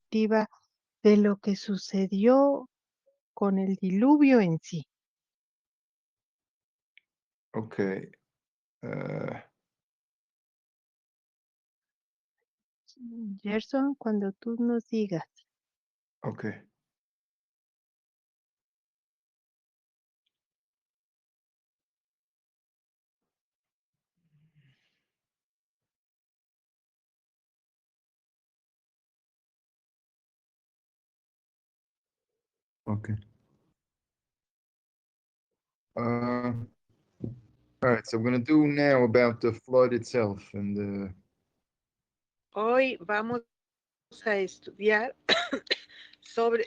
perspectiva de lo que sucedió con el diluvio en sí. Okay. Gerson, cuando tú nos digas. Okay. Okay. All right, so we're going to do now about the flood itself and Hoy vamos a estudiar sobre,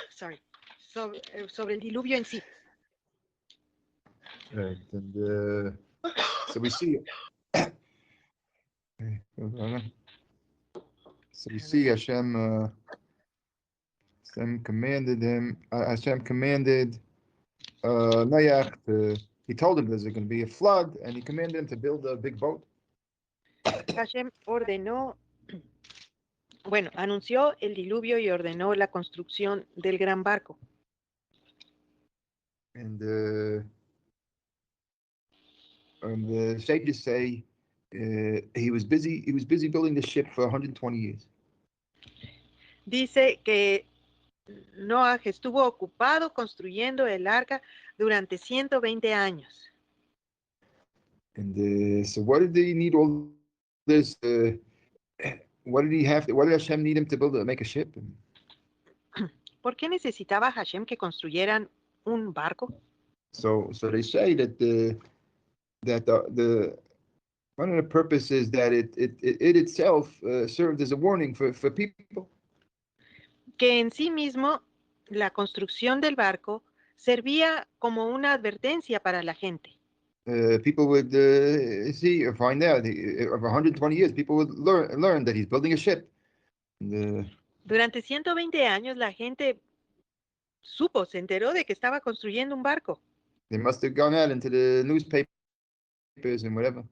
sorry, sobre el diluvio en sí. right, and so we see so we see Hashem commanded him Hashem commanded Noach he told him there's going to be a flood and he commanded him to build a big boat. Hashem ordenó, bueno, anunció el diluvio y ordenó la construcción del gran barco. And the sages say he was busy building the ship for 120 years. Dice que Noah estuvo ocupado construyendo el arca durante 120 años. And so what did he need all this what did Hashem need him to make a ship? ¿Por qué necesitaba Hashem que construyeran un barco? So they say that the one of the purposes that it itself served as a warning for people. Que en sí mismo la construcción del barco servía como una advertencia para la gente. People would see or find out of 120 years, people would learn that he's building a ship. Durante 120 años la gente se enteró de que estaba construyendo un barco. They must have gone out into the newspapers and whatever.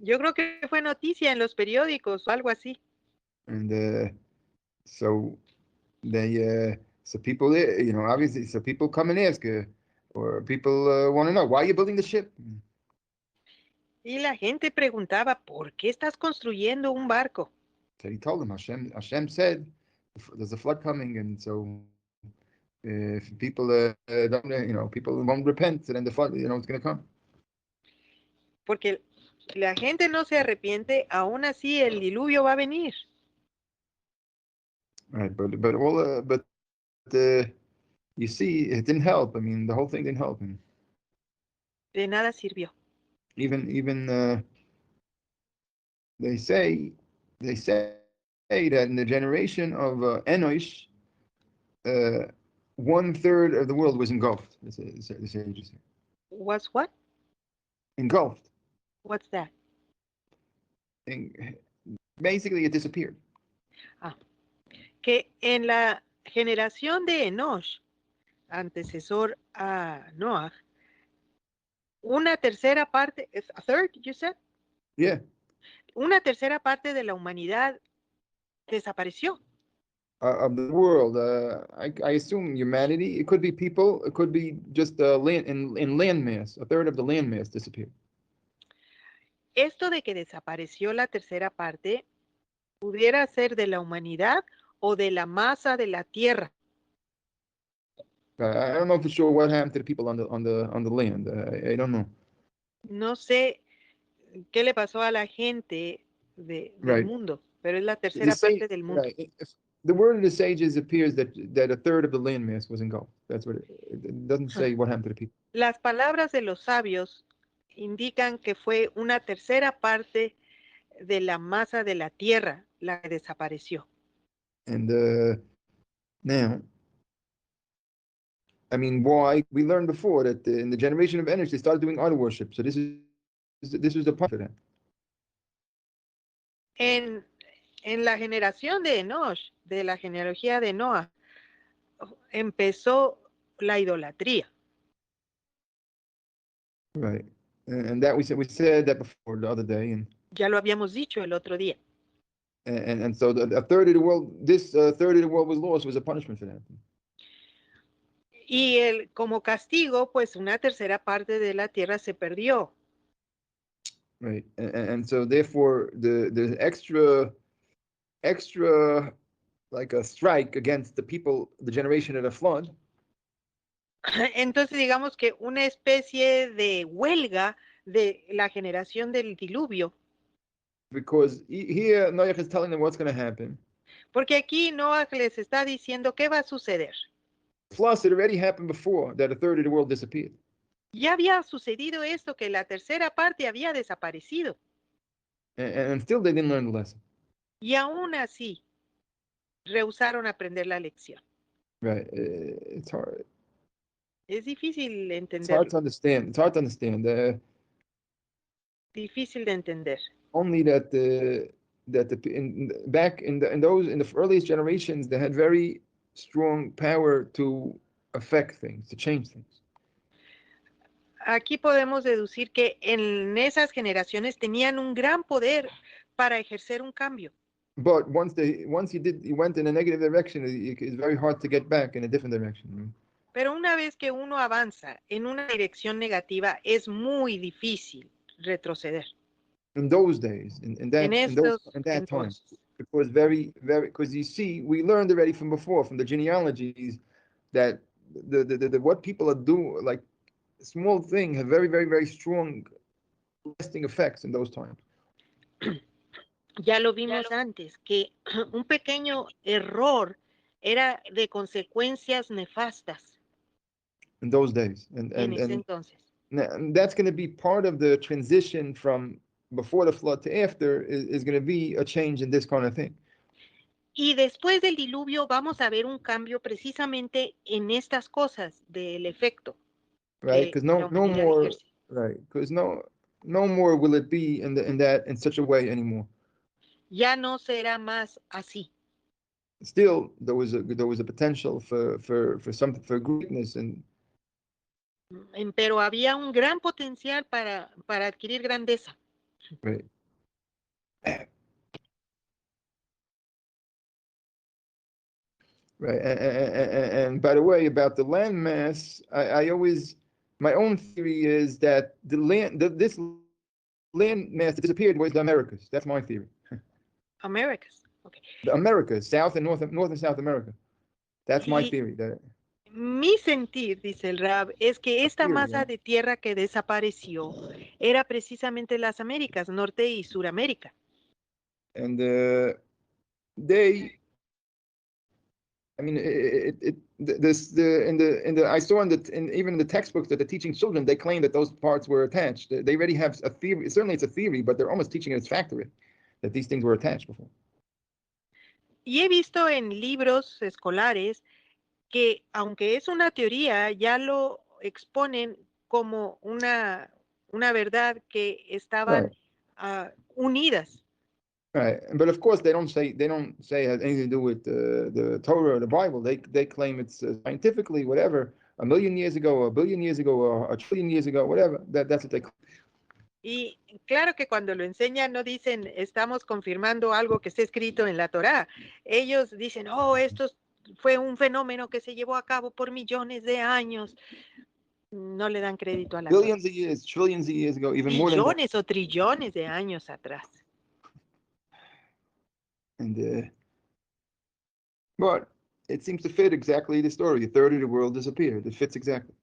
Yo creo que fue noticia en los periódicos o algo así. And so they so people obviously, so people come and ask or people want to know, why are you building the ship? Y la gente preguntaba, ¿por qué estás construyendo un barco? So he told them, Hashem said there's a flood coming, and so if people don't, people won't repent, then the flood, it's going to come. Porque la gente no se arrepiente, aún así el diluvio va a venir. Right, but you see, it didn't help. I mean, the whole thing didn't help him. De nada sirvió. Even they say that in the generation of Enosh, 1/3 of the world was engulfed. The sages say. Was what? Engulfed. What's that? Basically, it disappeared. Que en la generación de Enosh, antecesor a Noah, una tercera parte, a third, you said? Yeah. Una tercera parte de la humanidad desapareció. Of the world, I assume humanity. It could be people. It could be just land in land mass. 1/3 of the land mass disappeared. Esto de que desapareció la tercera parte pudiera ser de la humanidad o de la masa de la tierra. I don't know for sure what happened to the people on the land. I don't know. No sé qué le pasó a la gente del mundo, pero es la tercera parte del mundo. Right. The word of the sages appears that 1/3 of the landmass was engulfed. That's what it doesn't say what happened to the people. Las palabras de los sabios indican que fue una tercera parte de la masa de la tierra la que desapareció. And now, I mean, why? We learned before that in the generation of Enosh, they started doing idol worship. So this was the point for that. En la generación de Enosh, de la genealogía de Noah, empezó la idolatría. Right. And that we said that before the other day. And ya lo habíamos dicho el otro día. And so a third of the world, this third of the world was lost, was a punishment for that. Y como castigo, pues una tercera parte de la tierra se perdió. Right. And so therefore the extra like a strike against the people, the generation of the flood. Entonces digamos que una especie de huelga de la generación del diluvio. Because here Noach is telling them what's going to happen. Porque aquí Noah les está diciendo qué va a suceder. Plus, it already happened before that a third of the world disappeared. Ya había sucedido esto, que la tercera parte había desaparecido. And still they didn't learn the lesson. Y aún así, rehusaron aprender la lección. Right. It's hard. Es difícil It's hard entenderlo. to understand. It's hard to understand. Difícil de entender. Only that back in the earliest generations, they had very strong power to affect things, to change things. Aquí podemos deducir que en esas generaciones tenían un gran poder para ejercer un cambio. But once he went in a negative direction, it's very hard to get back in a different direction. Right? Pero una vez que uno avanza en una dirección negativa, es muy difícil retroceder. In those days, in that time, entonces. it was very, because you see, we learned already from before, from the genealogies, that the what people are doing, like small thing, have very, very, very strong lasting effects in those times. Ya lo vimos antes, que un pequeño error era de consecuencias nefastas In those days, en ese entonces. and that's going to be part of the transition from before the flood to after is going to be a change in this kind of thing. Y después del diluvio vamos a ver un cambio precisamente en estas cosas del efecto. Right, because no more, right, because no more will it be in such a way anymore. Ya no será más así. Still, there was a potential for greatness Pero había un gran potencial para adquirir grandeza. right. Right, and by the way, about the land mass, I always, my own theory is that this land mass that disappeared was the Americas. That's my theory. Americas. Okay. The Americas, South and North and South America. That's my theory. Mi sentir, dice el Rab, es que esta masa de tierra que desapareció era precisamente las Américas, Norte y Suramérica. And I mean, I saw even in the textbooks that they're teaching children, they claim that those parts were attached. They already have a theory. Certainly, it's a theory, but they're almost teaching it as factory that these things were attached before. Y he visto en libros escolares que, aunque es una teoría, ya lo exponen como una verdad que estaban unidas. Right, but of course they don't say it has anything to do with the Torah or the Bible. They claim it's scientifically whatever, 1,000,000 years ago, or 1,000,000,000 years ago, or 1,000,000,000,000 years ago, whatever. That's what they claim. Y claro que cuando lo enseñan no dicen estamos confirmando algo que está escrito en la Torá. Ellos dicen, oh, esto fue un fenómeno que se llevó a cabo por millones de años. No le dan crédito a la Torá. Billions of years, trillions of years ago, even more than that. Millones o trillones de años atrás. And but it seems to fit exactly the story. A third of the world disappeared. It fits exactly.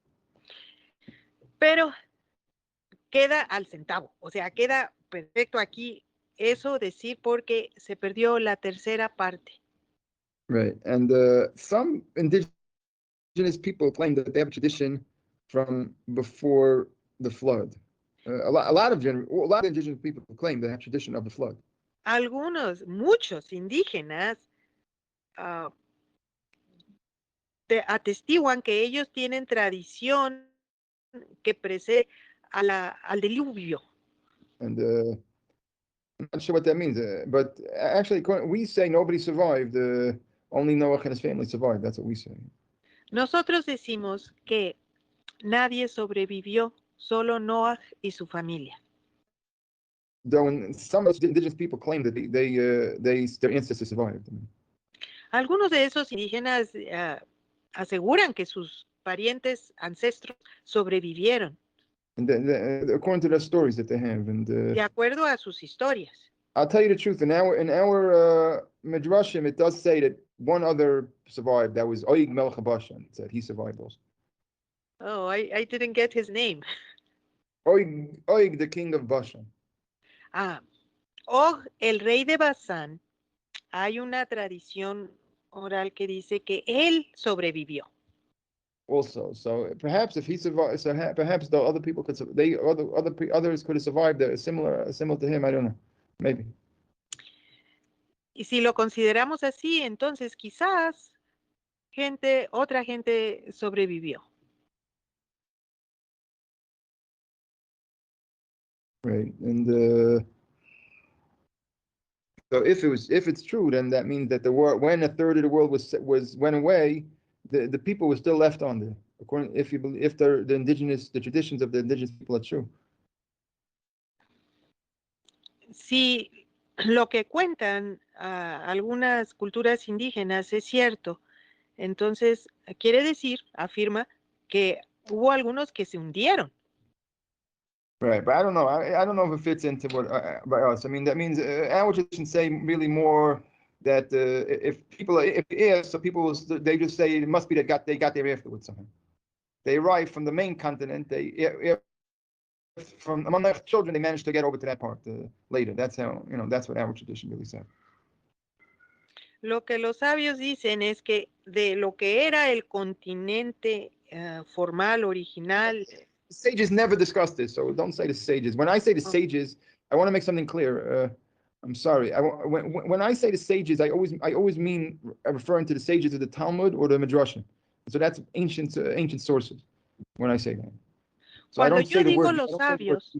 Pero queda al centavo, o sea, queda perfecto aquí eso decir porque se perdió la tercera parte. Right, and some indigenous people claim that they have a tradition from before the flood. A lot of indigenous people claim they have tradition of the flood. Muchos indígenas atestiguan que ellos tienen tradición que precede al diluvio. And I'm not sure what that means, but actually we say nobody survived. Only Noah and his family survived. That's what we say. Nosotros decimos que nadie sobrevivió, solo Noah y su familia. Though in some of those indigenous people claim that their ancestors survived. Algunos de esos indígenas aseguran que sus parientes ancestros sobrevivieron, And according to their stories that they have, and de acuerdo a sus historias. I'll tell you the truth. In our midrashim, it does say that one other survived. That was Oig Melech HaBashan. It said he survived also. Oh, I didn't get his name. Oig, the king of Bashan. Ah, Og, el rey de Basán, hay una tradición oral que dice que él sobrevivió. Also, so perhaps if he survived, so perhaps the other people could, others could have survived similar to him. I don't know, maybe. Y si lo consideramos así, entonces quizás otra gente sobrevivió. Right, and so if it's true, then that means that the world, when a third of the world went away, the people were still left on there. According, if you believe, if the traditions of the indigenous people are true. Si lo que cuentan algunas culturas indígenas es cierto, entonces quiere decir, afirma, que hubo algunos que se hundieron. Right, but I don't know. I don't know if it fits into what by us. I mean, that means our tradition say really more that so people will, they just say it must be that they got there afterwards somehow. They arrived from the main continent. From among their children, they managed to get over to that part later. That's how, that's what our tradition really said. Lo que los sabios dicen es que de lo que era el continente formal, original. Sages never discussed this, so don't say the sages. When I say the sages, I want to make something clear. I'm sorry. When I say the sages, I always mean referring to the sages of the Talmud or the Midrashim. So that's ancient sources when I say that. So Cuando yo digo los sabios,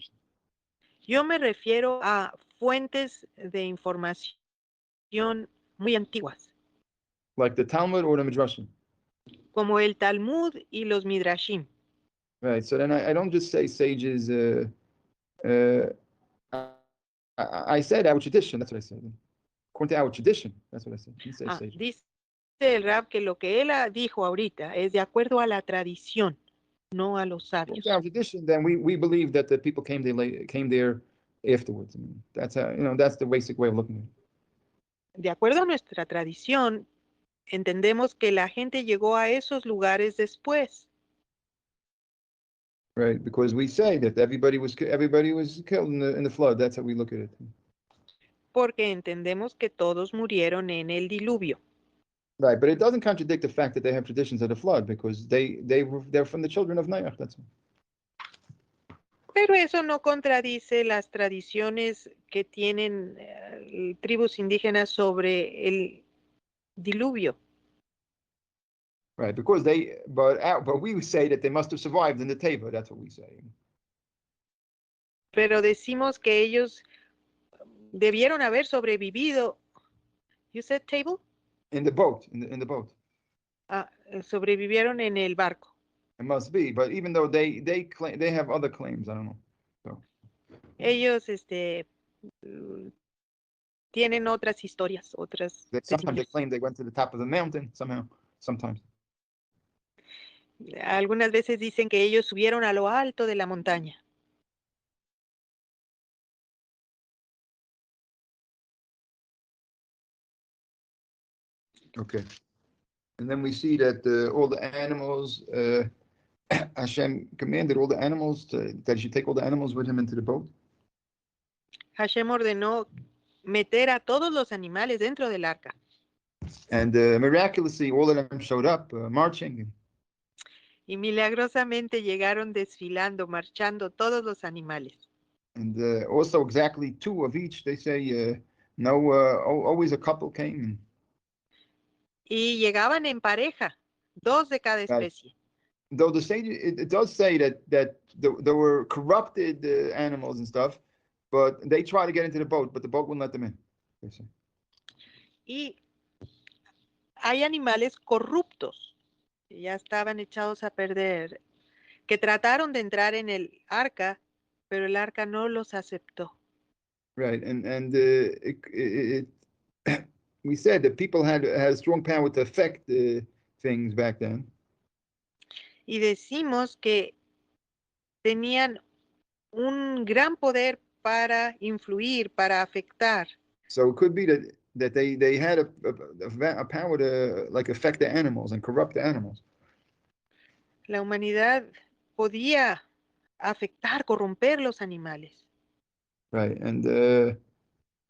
yo me refiero a fuentes de información muy antiguas. Like the Talmud or the Midrashim. Como el Talmud y los Midrashim. Right. So then I don't just say sages. I said our tradition. That's what I said. According to our tradition, that's what I said. Didn't say sages. Dice el Rab que lo que él dijo ahorita es de acuerdo a la tradición, no a los sabios. According to our tradition, then we believe that the people came there afterwards. I mean, that's how, that's the basic way of looking at it. De acuerdo a nuestra tradición, entendemos que la gente llegó a esos lugares después. Right, because we say that everybody was killed in the flood. That's how we look at it. Porque entendemos que todos murieron en el diluvio. Right, but it doesn't contradict the fact that they have traditions of the flood because they're from the children of Noach. That's all. Pero eso no contradice las tradiciones que tienen tribus indígenas sobre el diluvio. Right, because but we say that they must have survived in the teva. That's what we say. Pero decimos que ellos debieron haber sobrevivido. You said table? In the boat, in the boat. Sobrevivieron en el barco. It must be, but even though they claim, they have other claims, I don't know. So. Ellos tienen otras historias, Sometimes they claim they went to the top of the mountain somehow. Sometimes. Algunas veces dicen que ellos subieron a lo alto de la montaña. Okay. And then we see that all the animals, Hashem commanded all the animals that he should take all the animals with him into the boat. Hashem ordenó meter a todos los animales dentro del arca. And miraculously, all of them showed up marching. Y milagrosamente llegaron desfilando, marchando todos los animales. And also exactly two of each. They say always a couple came. Y llegaban en pareja, 2 de cada especie. Though the sage, it does say that there were corrupted animals and stuff, but they try to get into the boat, but the boat wouldn't let them in. Y hay animales corruptos, que ya estaban echados a perder, que trataron de entrar en el arca, pero el arca no los aceptó. Right, and we said that people had a strong power to affect things back then. Y decimos que tenían un gran poder para influir, para afectar. So it could be that they had a power to like affect the animals and corrupt the animals. La humanidad podía afectar, corromper los animales. Right, and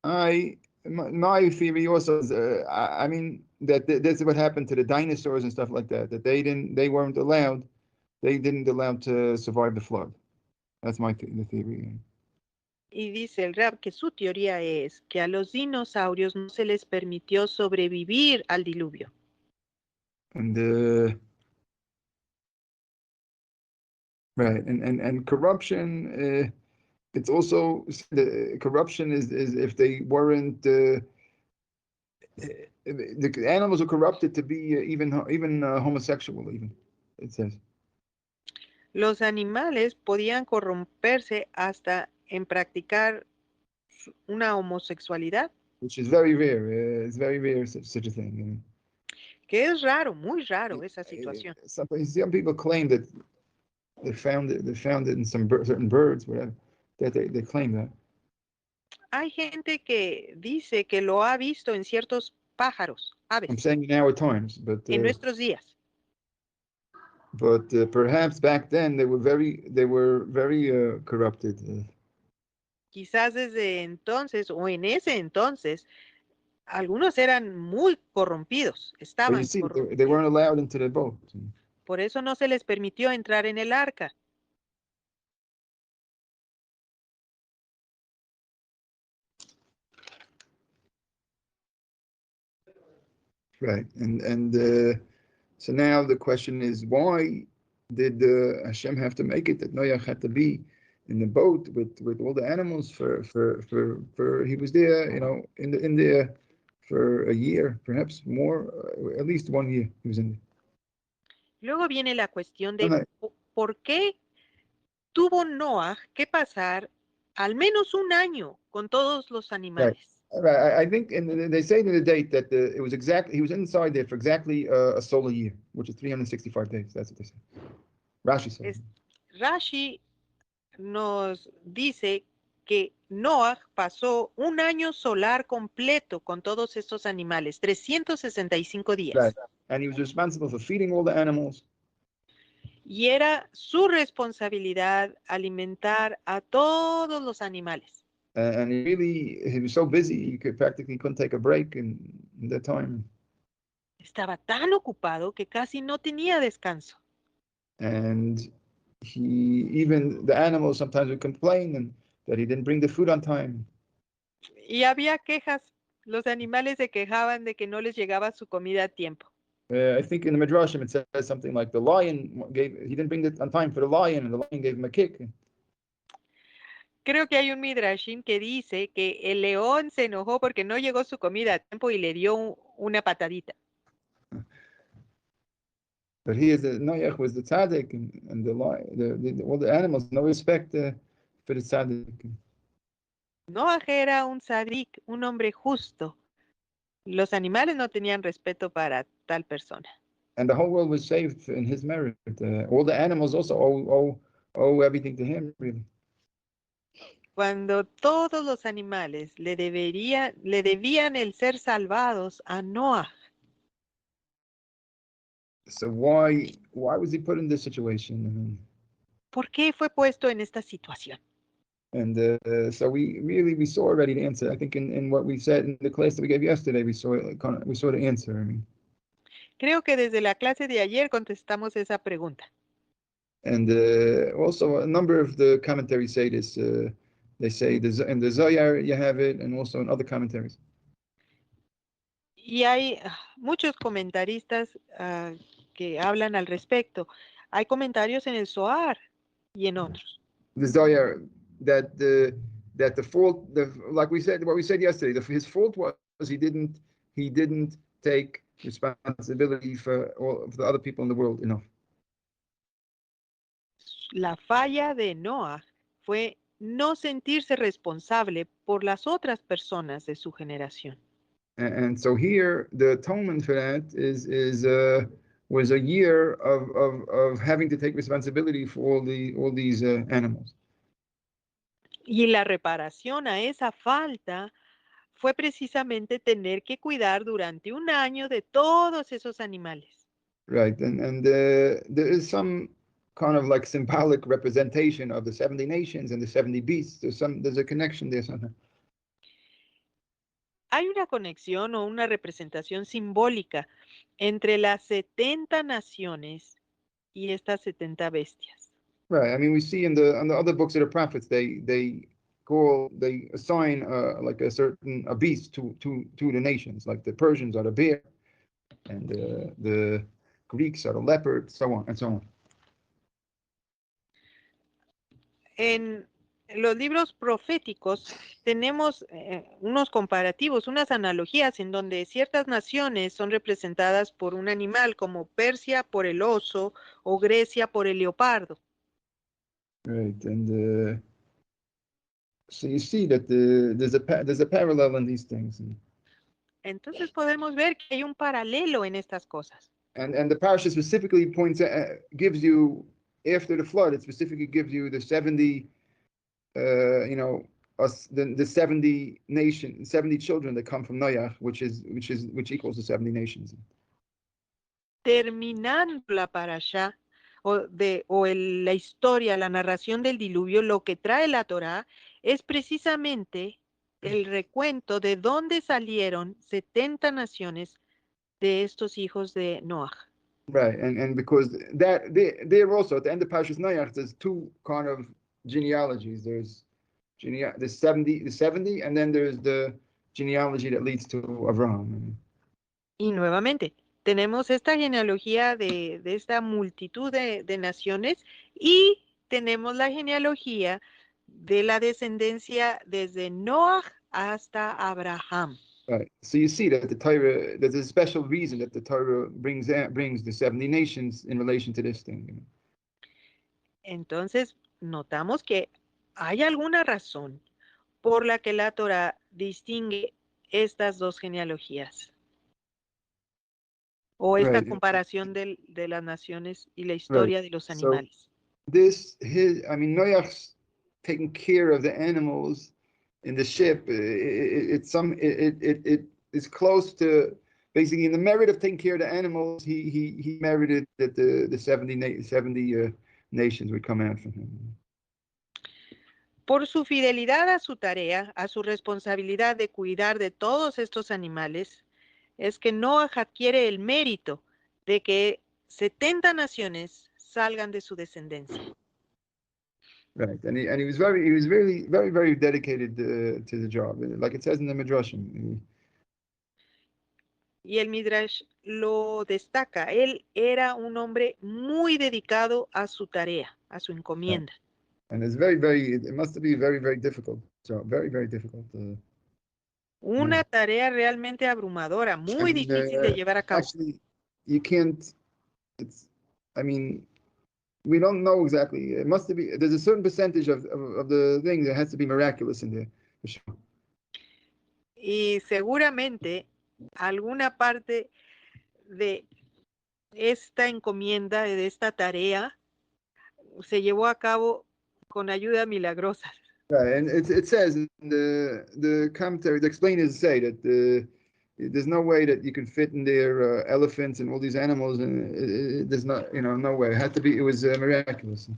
my theory also is, I mean that that's what happened to the dinosaurs and stuff like that. That they weren't allowed, they didn't allow to survive the flood. That's the theory. Y dice el Rab que su teoría es que a los dinosaurios no se les permitió sobrevivir al diluvio. And right, and corruption. It's also the corruption is if they weren't the animals are corrupted to be even homosexual even it says. Los animales podían corromperse hasta en practicar una homosexualidad. Which is very rare. It's very rare such a thing. Que es raro, muy raro esa situación. Some people claim that they found it in certain birds, whatever. That they claim that. Hay gente que dice que lo ha visto en ciertos pájaros, aves. I'm saying in our times, but en nuestros días. But perhaps back then they were very corrupted. Quizás desde entonces o en ese entonces algunos eran muy corrompidos, But you estaban see, they corrompidos. weren't allowed into the boat. Por eso no se les permitió entrar en el arca. Right, and so now the question is, why did Hashem have to make it that Noach had to be in the boat with all the animals for he was there, in there for a year, perhaps more, at least 1 year he was in there. Luego viene la cuestión de Right. por qué tuvo Noah que pasar al menos un año con todos los animales. Right. I think, and they say in the date that he was inside there for exactly a solar year, which is 365 days. That's what they say. Rashi says. Rashi nos dice que Noah pasó un año solar completo con todos estos animales, 365 días. Right. And he was responsible for feeding all the animals. Y era su responsabilidad alimentar a todos los animales. And he was so busy, he couldn't take a break in that time. Estaba tan ocupado que casi no tenía descanso. And even the animals sometimes would complain and that he didn't bring the food on time. Y había quejas, los animales se quejaban de que no les llegaba su comida a tiempo. I think in the Midrashim it says something like he didn't bring it on time for the lion, and the lion gave him a kick. Creo que hay un midrashim que dice que el león se enojó porque no llegó su comida a tiempo y le dio una patadita. But Noach was the tzaddik, and all the animals no respect for the tzaddik. Noah era un tzadik, un hombre justo. Los animales no tenían respeto para tal persona. And the whole world was saved in his merit. All the animals also owe everything to him, really. Cuando todos los animales le debían el ser salvados a Noah. So why was he put in this situation? I mean, ¿Por qué fue puesto en esta situación? and so we saw already the answer. I think in what we said in the class that we gave yesterday, we saw the answer. I mean, creo que desde la clase de ayer contestamos esa pregunta. And also a number of the commentaries say this. They say in the Zohar you have it, and also in other commentaries. Y hay muchos comentaristas que hablan al respecto. Hay comentarios en el Zohar y en otros. The Zohar that the fault, like what we said yesterday, his fault was he didn't take responsibility for all of the other people in the world enough. La falla de Noah fue no sentirse responsable por las otras personas de su generación. And so here, the atonement for that was a year of having to take responsibility for all these animals. Y la reparación a esa falta fue precisamente tener que cuidar durante un año de todos esos animales. Right, and there is some kind of like symbolic representation of the 70 nations and the 70 beasts. There's a connection there somehow. Hay una conexión o una representación simbólica entre las 70 naciones y estas 70 bestias. Right. I mean, we see in the other books of the prophets, they assign like a beast to the nations, like the Persians are the bear, and the Greeks are the leopard, so on and so on. En los libros proféticos tenemos unos comparativos, unas analogías en donde ciertas naciones son representadas por un animal, como Persia por el oso o Grecia por el leopardo. Right, and so you see that there's a parallel in these things. Entonces podemos ver que hay un paralelo en estas cosas. And the parasha specifically gives you, after the flood, it specifically gives you the 70, the 70 nation, 70 children that come from Noach, which equals the 70 nations. Terminando la parashá la historia, la narración del diluvio, lo que trae la Torá es precisamente el recuento de dónde salieron 70 naciones de estos hijos de Noaj. Right, and because that there also at the end of Parashas Noach, there's two kind of genealogies. There's the 70, and then there's the genealogy that leads to Abraham. Y nuevamente, tenemos esta genealogía de esta multitud de naciones y tenemos la genealogía de la descendencia desde Noaj hasta Abraham. Right. So you see that the Torah, there's a special reason that the Torah brings the 70 nations in relation to this thing. Entonces, notamos que hay alguna razón por la que la Torah distingue estas dos genealogías o esta Right. comparación de las naciones y la historia de los animales. Noach's taking care of the animals in the ship. It's close to basically in the merit of taking care of the animals. He merited that the 70 nations would come after him. Por su fidelidad a su tarea, a su responsabilidad de cuidar de todos estos animales, es que Noaj adquiere el mérito de que 70 naciones salgan de su descendencia. Right, and he was really very, very dedicated to the job, like it says in the Midrashim. Y el Midrash lo destaca. Él era un hombre muy dedicado a su tarea, a su encomienda. And it's it must be very, very difficult. So very, very difficult. Una tarea realmente abrumadora, muy difícil de llevar a cabo. Actually, you can't. We don't know exactly. It must be. There's a certain percentage of the thing that has to be miraculous in there. For sure. Y seguramente alguna parte de esta encomienda, de esta tarea, se llevó a cabo con ayuda milagrosa. Right, and it says in the commentary, the explainers say that there's no way that you can fit in there elephants and all these animals, and there's not, no way. It was miraculous.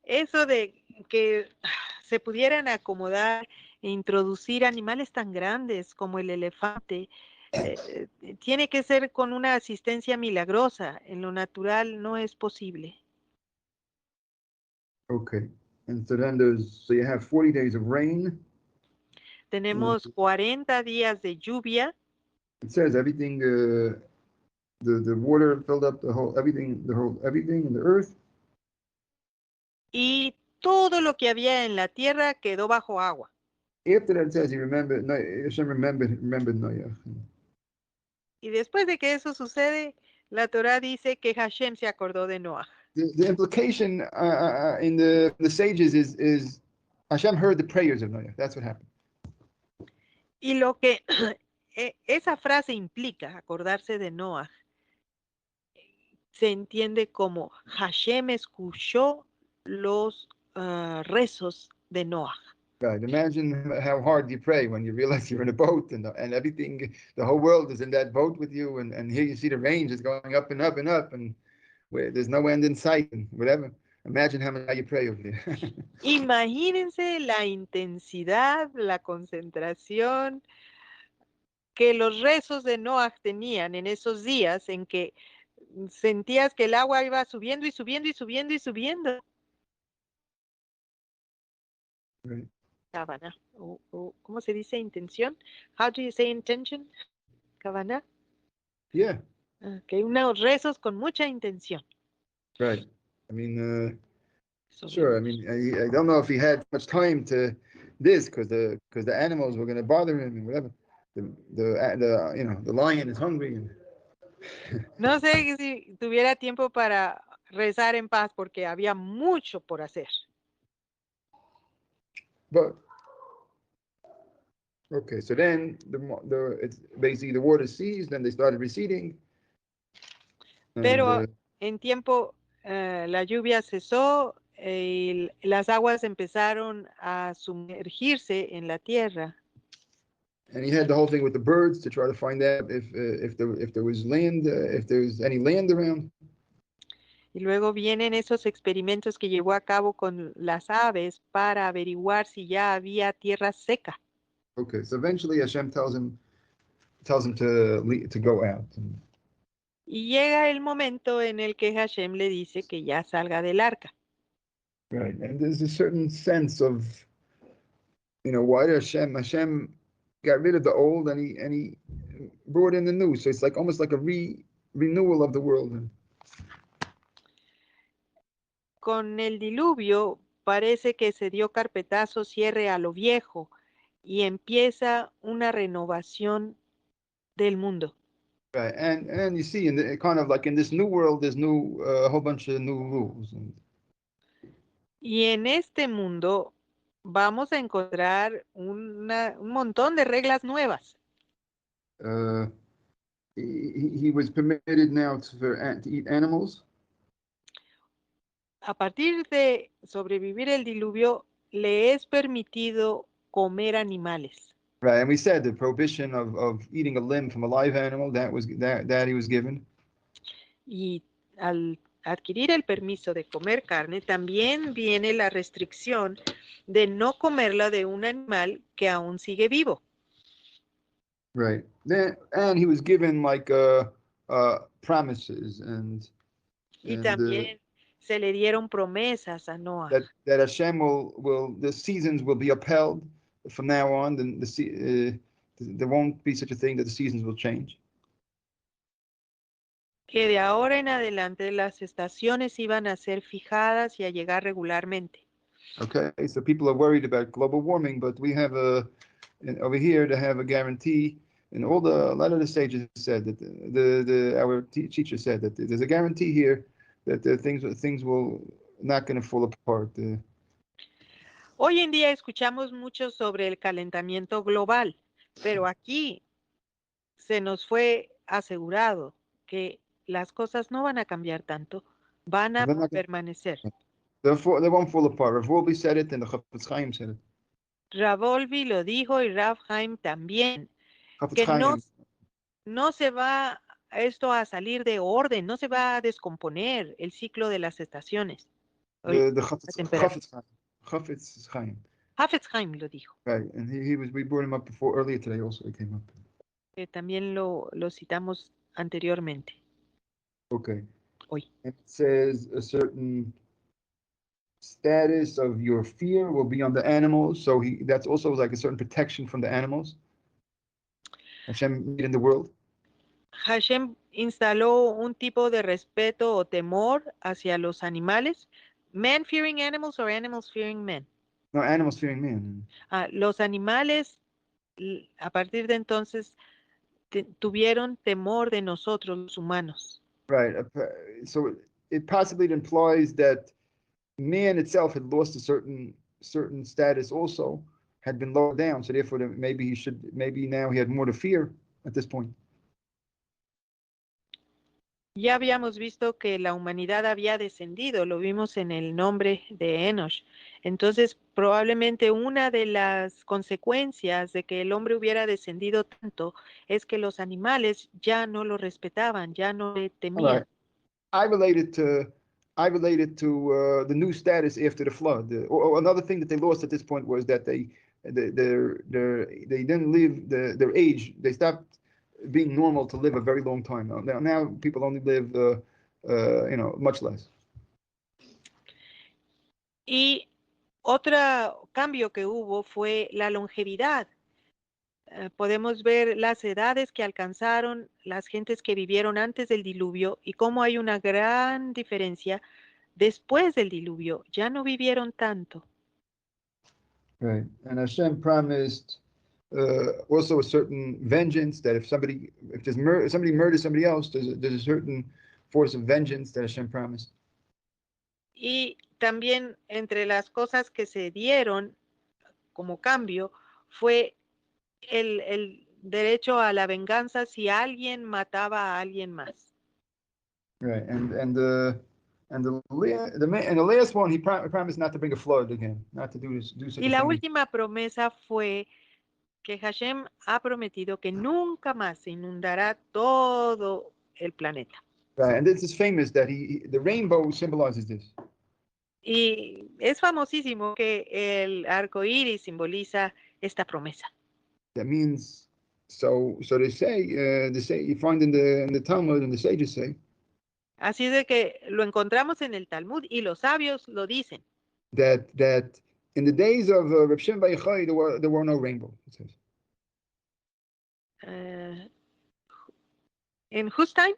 Eso de que se pudieran acomodar e introducir animales tan grandes como el elefante, tiene que ser con una asistencia milagrosa. En lo natural no es posible. Okay, and so then you have 40 days of rain. Tenemos 40 días de lluvia. It says everything, the water filled up everything in the earth. Y todo lo que había en la tierra quedó bajo agua. After that, it says Hashem remembered Noach. Y después de que eso sucede, la Torá dice que Hashem se acordó de Noaj. The implication in the sages is Hashem heard the prayers of Noah. That's what happened. Y lo que esa frase implica, acordarse de Noah, se entiende como Hashem escuchó los rezos de Noah. Right. Imagine how hard you pray when you realize you're in a boat and everything, the whole world is in that boat with you, and here you see the range is going up and up and up, and where there's no end in sight and whatever. Imagine how you pray over there. Imagínense la intensidad, la concentración que los rezos de Noah tenían en esos días en que sentías que el agua iba subiendo y subiendo y subiendo y subiendo. Right. Kavana, ¿cómo se dice intención? How do you say intention? Kavana. Yeah. Okay, unos rezos con mucha intención. Right. I mean, sure. I mean, I don't know if he had much time to this because the animals were going to bother him and whatever. The lion is hungry. And No sé si tuviera tiempo para rezar en paz porque había mucho por hacer. But okay, so then it's basically the water ceased, then they started receding. Pero en tiempo la lluvia cesó y las aguas empezaron a sumergirse en la tierra. And he had the whole thing with the birds to try to find out if there was land, if there was any land around. Y luego vienen esos experimentos que llevó a cabo con las aves para averiguar si ya había tierra seca. Okay, so eventually Hashem tells him to go out. Y llega el momento en el que Hashem le dice que ya salga del arca. Right, and there's a certain sense of, why did Hashem got rid of the old and he brought in the new. So it's like almost like a renewal of the world. Con el diluvio parece que se dio carpetazo cierre a lo viejo y empieza una renovación del mundo. Right, and you see, kind of like in this new world, there's a whole bunch of new rules. Y en este mundo vamos a encontrar un montón de reglas nuevas. He was permitted now to eat animals. A partir de sobrevivir el diluvio, le es permitido comer animales. Right, and we said the prohibition of eating a limb from a live animal that he was given. Y al adquirir el permiso de comer carne, también viene la restricción de no comerla de un animal que aún sigue vivo. Right, and he was given like promises y también se le dieron promesas a Noah. That Hashem the seasons will be upheld from now on. There won't be such a thing that the seasons will change. Que de ahora en adelante las estaciones iban a ser fijadas y a llegar regularmente. Okay, so people are worried about global warming, but we have over here to have a guarantee, and a lot of the sages said that our teacher said that there's a guarantee here that things will not going to fall apart. Hoy en día escuchamos mucho sobre el calentamiento global, pero aquí se nos fue asegurado que las cosas no van a cambiar tanto, van a permanecer. They won't fall apart. Rav Wolbe said it, and the Chaim said it. Ravolvi lo dijo y Rav Chaim también, que no se va esto a salir de orden, no se va a descomponer el ciclo de las estaciones. Chafetz Chaim. Hafetz Chaim lo dijo. Right, and we brought him up before earlier today. Also, he came up. También lo citamos anteriormente. Okay. Hoy. It says a certain status of your fear will be on the animals, so that's also like a certain protection from the animals. Hashem made in the world. Hashem instaló un tipo de respeto o temor hacia los animales. Men fearing animals or animals fearing men? No, animals fearing men. Los animales, a partir de entonces, tuvieron temor de nosotros, los humanos. Right. So it possibly implies that man itself had lost a certain status also, had been lowered down. So therefore, maybe now he had more to fear at this point. Ya habíamos visto que la humanidad había descendido, lo vimos en el nombre de Enosh. Entonces, probablemente una de las consecuencias de que el hombre hubiera descendido tanto es que los animales ya no lo respetaban, ya no le temían. Right. I related to the new status after the flood. Or another thing that they lost at this point was that they didn't live their age. They stopped being normal to live a very long time. Now people only live, much less. Y otro cambio que hubo fue la longevidad. Podemos ver las edades que alcanzaron las gentes que vivieron antes del diluvio y cómo hay una gran diferencia después del diluvio. Ya no vivieron tanto. Right. And Hashem promised also a certain vengeance, that if somebody murders somebody else, there's a certain force of vengeance that Hashem promised. Y también entre las cosas que se dieron como cambio fue el derecho a la venganza si alguien mataba a alguien más. Right. And the last one, he promised not to bring a flood again, not to do such Y a la thing. última promesa fue que Hashem ha prometido que nunca más se inundará todo el planeta. Right. And this is famous that the rainbow symbolizes this. Y es famosísimo que el arco iris simboliza esta promesa. That means, so they say you find in the Talmud, and the sages say Así de que lo encontramos en el Talmud y los sabios lo dicen. that in the days of Reb Shimon Bar Yochai there were no rainbow. It says. ¿En whose time?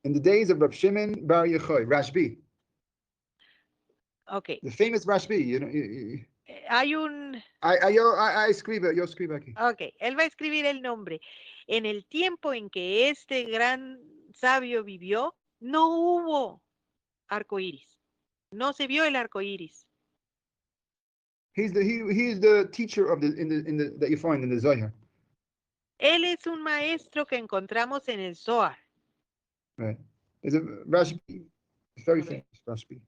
In the days of Reb Shimon Bar Yochai, Rashbi. Okay. The famous Rashbi, Hay un... yo escribo aquí. Ok, él va a escribir el nombre. En el tiempo en que este gran sabio vivió, no hubo arco iris. No se vio el arco iris. He's the teacher of that you find in the Zohar. Él es un maestro que encontramos en el Zohar. Right. There's a Rashbi. It's very famous Rashbi.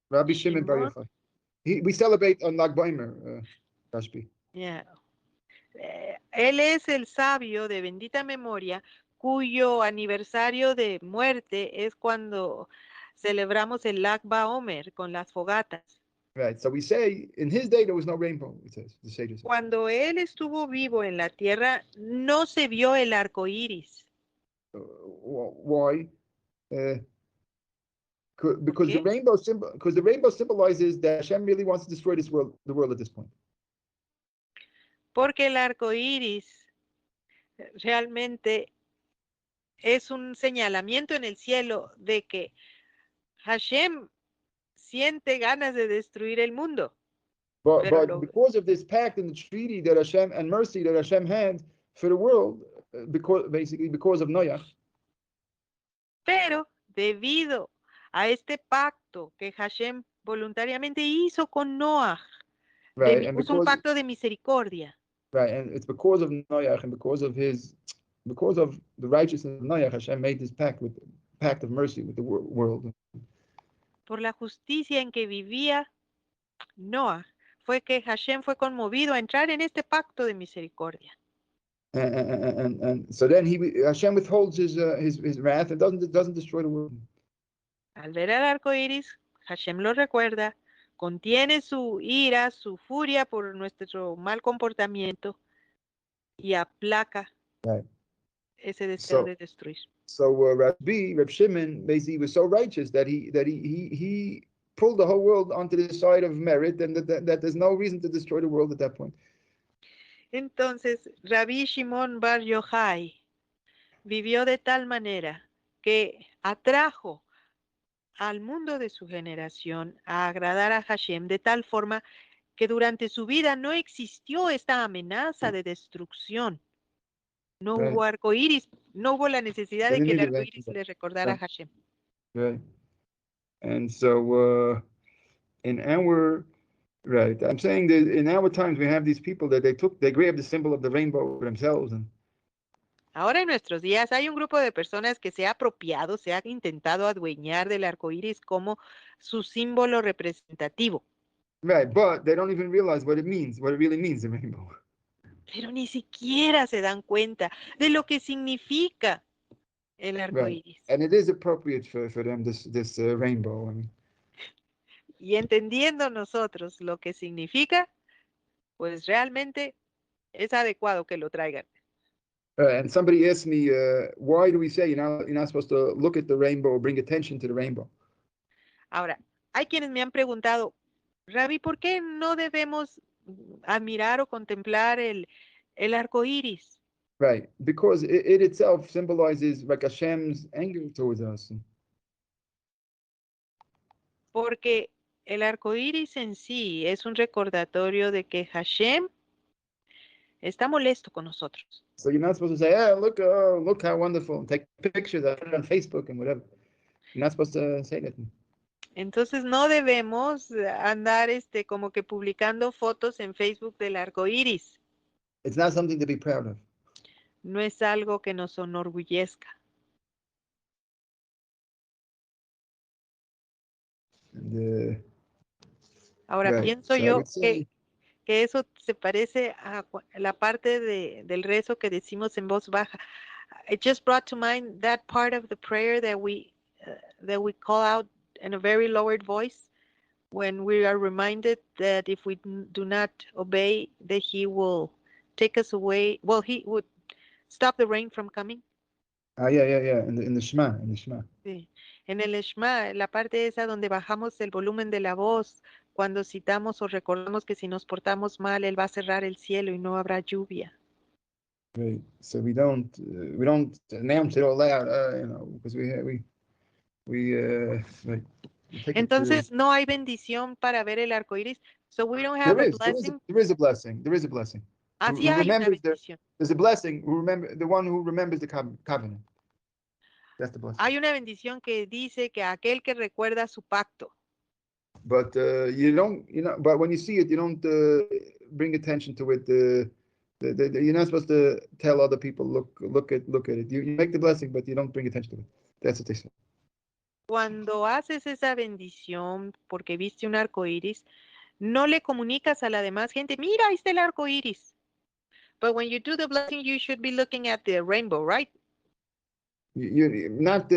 Rabbi Shimon Bar Yochai. We celebrate on Lag Baimer, Rashbi. Yeah. Él es el sabio de bendita memoria cuyo aniversario de muerte es cuando celebramos el Lag BaOmer con las fogatas. Right. So we say in his day there was no rainbow. It says the sages. Cuando él estuvo vivo en la tierra no se vio el arco iris. Why? Because the rainbow symbolizes that Hashem really wants to destroy the world at this point. Porque el arco iris realmente es un señalamiento en el cielo de que Hashem siente ganas de destruir el mundo. But because of this pact and the treaty that Hashem and mercy that Hashem had for the world, because of Noach. Pero debido a este pacto que Hashem voluntariamente hizo con Noach, Right, es un pacto de misericordia. Right, and it's because of Noach and because of the righteousness of Noach, Hashem made this pact of mercy with the world. Por la justicia en que vivía Noach, fue que Hashem fue conmovido a entrar en este pacto de misericordia. And so then Hashem withholds his wrath and doesn't destroy the world. Al ver el arco iris, Hashem lo recuerda, contiene su ira, su furia por nuestro mal comportamiento y aplaca ese deseo de destruir. So Reb Shimon basically was so righteous that he pulled the whole world onto the side of merit, and that there's no reason to destroy the world at that point. Entonces, Rabbi Shimon Bar Yochai vivió de tal manera que atrajo al mundo de su generación a agradar a Hashem de tal forma que durante su vida no existió esta amenaza de destrucción. No hubo arco iris, no hubo la necesidad de que el arco iris le recordara a Hashem. Right. And so in our right, I'm saying that in our times we have these people that they grabbed the symbol of the rainbow for themselves, and Ahora en nuestros días hay un grupo de personas que se ha apropiado, se ha intentado adueñar del arco iris como su símbolo representativo, right, but they don't even realize what it means, what it really means, the rainbow. pero ni siquiera se dan cuenta de lo que significa el arco Right, iris. and it is appropriate for them this rainbow. I mean, Y entendiendo nosotros lo que significa, pues realmente es adecuado que lo traigan. and somebody asked me, why do we say you're not supposed to look at the rainbow or bring attention to the rainbow? Ahora, hay quienes me han preguntado, Rabbi, ¿por qué no debemos admirar o contemplar el arco iris? Right, because it itself symbolizes like Hashem's anger towards us. Porque el arco iris en sí es un recordatorio de que Hashem está molesto con nosotros. So you're not supposed to say, look how wonderful, and take pictures, I put it on Facebook and whatever. You're not supposed to say that. Entonces no debemos andar como que publicando fotos en Facebook del arco iris. It's not something to be proud of. No es algo que nos enorgullezca. And, Ahora right, pienso so I yo would say, que eso se parece a la parte del rezo que decimos en voz baja. It just brought to mind that part of the prayer that we call out in a very lowered voice when we are reminded that if we do not obey, that He will take us away. Well, He would stop the rain from coming. yeah, in the Shema, Sí. En el Shema, la parte esa donde bajamos el volumen de la voz, cuando citamos o recordamos que si nos portamos mal, Él va a cerrar el cielo y no habrá lluvia. Right. So we don't announce it all out, because right. We take it to, Entonces, no hay bendición para ver el arco iris. So we don't have a blessing. there is a blessing. There is a blessing. Así Who hay una remembers bendición. there's a blessing. The one who remembers the covenant. That's the blessing. Hay una bendición que dice que aquel que recuerda su pacto. But but when you see it, you don't bring attention to it. You're not supposed to tell other people, look at it. You make the blessing, but you don't bring attention to it. That's what they say. Cuando haces esa bendición porque viste un arco iris, no le comunicas a la demás gente, mira, ahí está el arco iris. But when you do the blessing, you should be looking at the rainbow, right? You're not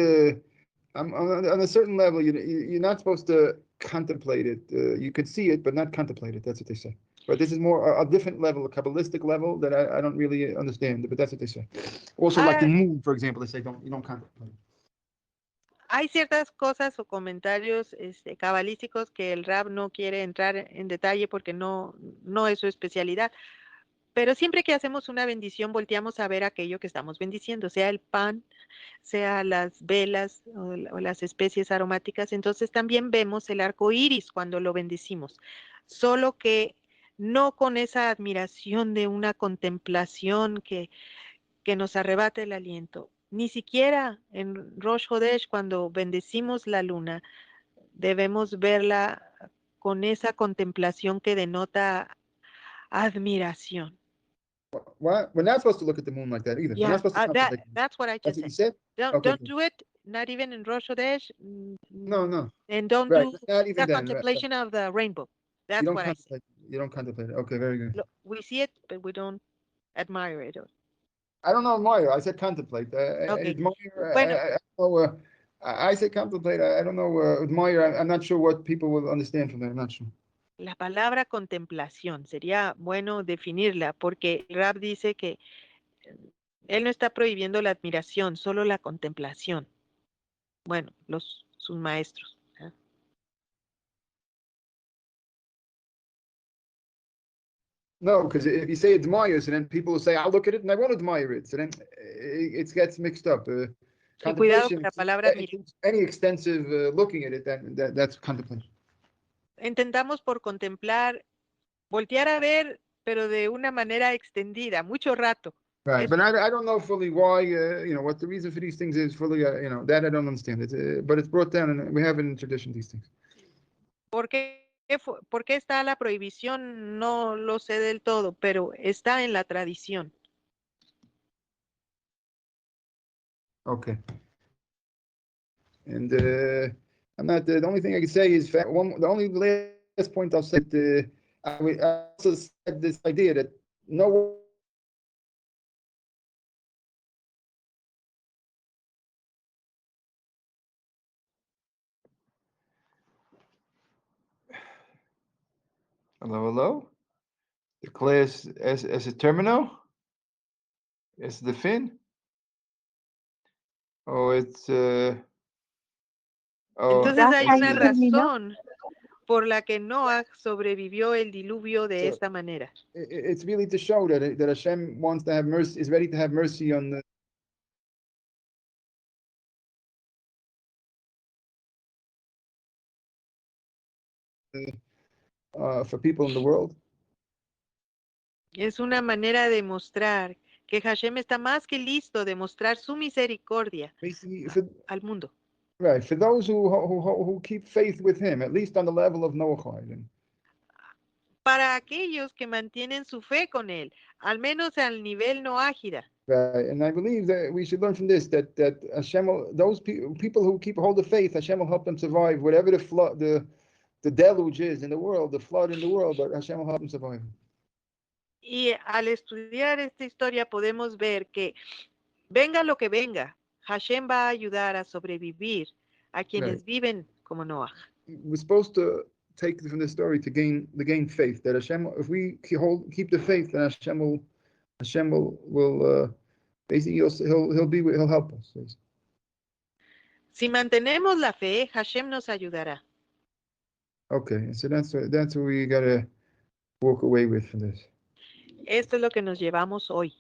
on a certain level. You're not supposed to contemplate it. You could see it, but not contemplate it. That's what they say. But this is more a different level, a Kabbalistic level that I don't really understand. But that's what they say. Also, like the moon, for example, they say you don't contemplate it. Hay ciertas cosas o comentarios cabalísticos que el Rab no quiere entrar en detalle porque no es su especialidad. Pero siempre que hacemos una bendición, volteamos a ver aquello que estamos bendiciendo, sea el pan, sea las velas o las especies aromáticas. Entonces también vemos el arco iris cuando lo bendecimos, solo que no con esa admiración de una contemplación que nos arrebata el aliento. Ni siquiera en Rosh Hodesh, cuando bendecimos la luna, debemos verla con esa contemplación que denota admiración. What? We're not supposed to look at the moon like that either. We're not Yeah, supposed to contemplate. that's what I That's just what you said. said? Okay. Don't do it, not even in Rosh Hodesh. No. And don't Right. do Not even the then. contemplation of the rainbow. You That's don't what I said. contemplate. You don't contemplate it. Okay, very good. Look, we see it, but we don't admire it. I don't know admire. I said contemplate. Okay. Admire. Bueno, I don't know. I say contemplate. I don't know. Admire. I'm not sure what people will understand from that. I'm not sure. la palabra contemplación sería bueno definirla porque el Rab dice que él no está prohibiendo la admiración, solo la contemplación. Bueno, sus maestros. ¿Eh? No, because if you say admire, so then people will say, "I'll look at it and I won't admire it." So then it gets mixed up. Sí, cuidado con Contemplation, la palabra any extensive looking at it, that's contemplation. Intentamos por contemplar, voltear a ver, pero de una manera extendida, mucho rato. Right, Es but I don't know fully why, what the reason for these things is fully, that I don't understand. But it's brought down and we have it in tradition, these things. ¿Por qué está la prohibición? No lo sé del todo, pero está en la tradición. Okay. And I'm not, the only thing I can say is, the only last point I'll say, I also said this idea that no. Hello, hello. The class as a terminal? As the fin? Oh, it's Entonces Ya, hay Chaim una terminó. razón por la que Noah sobrevivió el diluvio de esta manera. It's really to show that Hashem wants to have mercy, is ready to have mercy on the for people in the world. Es una manera de mostrar que Hashem está más que listo de mostrar su misericordia Basically, al mundo. right, for those who keep faith with him, at least on the level of Noachide. Para aquellos que mantienen su fe con él, al menos al nivel noágida. Right, and I believe that we should learn from this that Hashem will, those people who keep hold of faith, Hashem will help them survive whatever the flood, the deluge is in the world, the flood in the world, but Hashem will help them survive. Y al estudiar esta historia podemos ver que venga lo que venga, Hashem va a ayudar a sobrevivir a quienes viven como Noah. We're supposed to take from this story to gain faith that Hashem, if we keep the faith, then Hashem will basically he'll help us. Si mantenemos la fe, Hashem nos ayudará. Okay, so that's what we gotta walk away with from this. Esto es lo que nos llevamos hoy.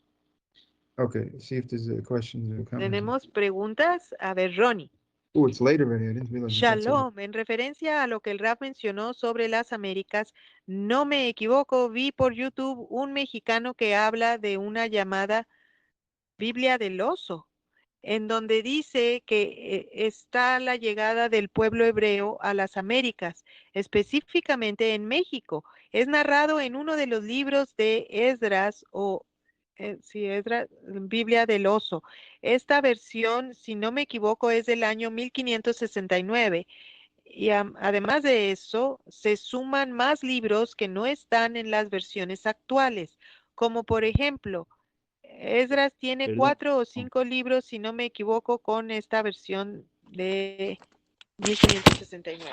Okay, see if there's questions or comments. ¿Tenemos preguntas? A ver, Ronnie. Oh, it's late already. I didn't realize. Shalom, en referencia a lo que el Rab mencionó sobre las Américas, no me equivoco, vi por YouTube un mexicano que habla de una llamada Biblia del oso, en donde dice que está la llegada del pueblo hebreo a las Américas, específicamente en México. Es narrado en uno de los libros de Esdras o Esdras, Biblia del oso. Esta versión, si no me equivoco, es del año 1569. Y además de eso, se suman más libros que no están en las versiones actuales, como por ejemplo, Esdras tiene 4 o 5 libros, si no me equivoco, con esta versión de 1569.